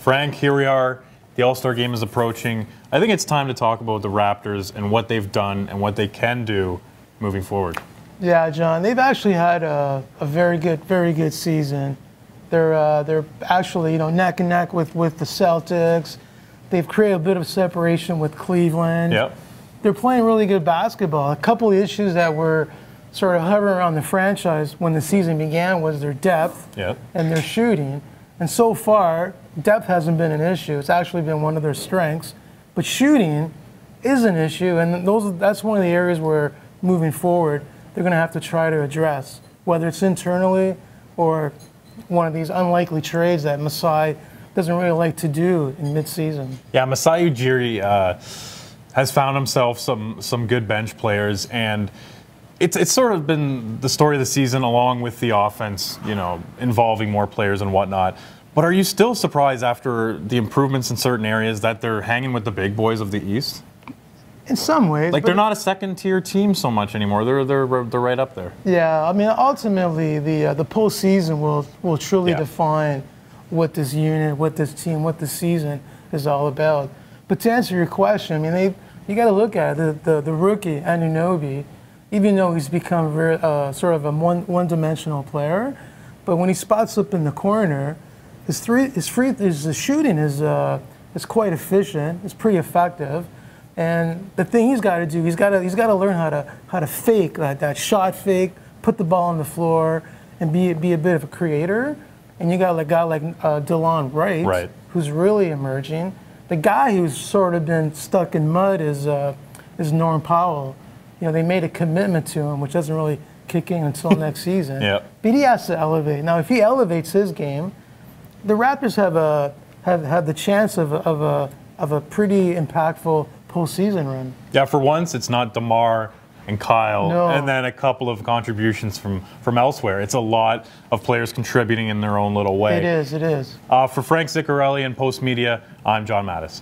Frank, here we are. The All-Star game is approaching. I think it's time to talk about the Raptors and what they've done and what they can do moving forward. Yeah, John, they've actually had a very good season. They're actually neck and neck with the Celtics. They've created a bit of separation with Cleveland. Yep. They're playing really good basketball. A couple of issues that were sort of hovering around the franchise when the season began was their depth and their shooting. And so far, depth hasn't been an issue. It's actually been one of their strengths. But shooting is an issue, and that's one of the areas where, moving forward, they're going to have to try to address, whether it's internally or one of these unlikely trades that Masai doesn't really like to do in midseason. Yeah, Masai Ujiri has found himself some good bench players, and it's sort of been the story of the season, along with the offense, involving more players and whatnot. But are you still surprised after the improvements in certain areas that they're hanging with the big boys of the East? In some ways, like they're not a second-tier team so much anymore. They're right up there. Yeah, I mean, ultimately, the postseason will truly define what this unit, what this team, what this season is all about. But to answer your question, I mean, you got to look at it. The rookie Anunoby, even though he's become very, sort of a one-dimensional player, but when he spots up in the corner, his shooting is quite efficient. It's pretty effective. And the thing he's got to do, he's got to learn how to fake that shot fake, put the ball on the floor, and be a bit of a creator. And you got a guy like Delon Wright, who's really emerging. The guy who's sort of been stuck in mud is Norm Powell. They made a commitment to him, which doesn't really kick in until next season. But he has to elevate. Now, if he elevates his game, the Raptors have the chance of a pretty impactful postseason run. Yeah, for once, it's not DeMar and Kyle, and then a couple of contributions from elsewhere. It's a lot of players contributing in their own little way. It is. For Frank Zicarelli and Post Media, I'm John Mattis.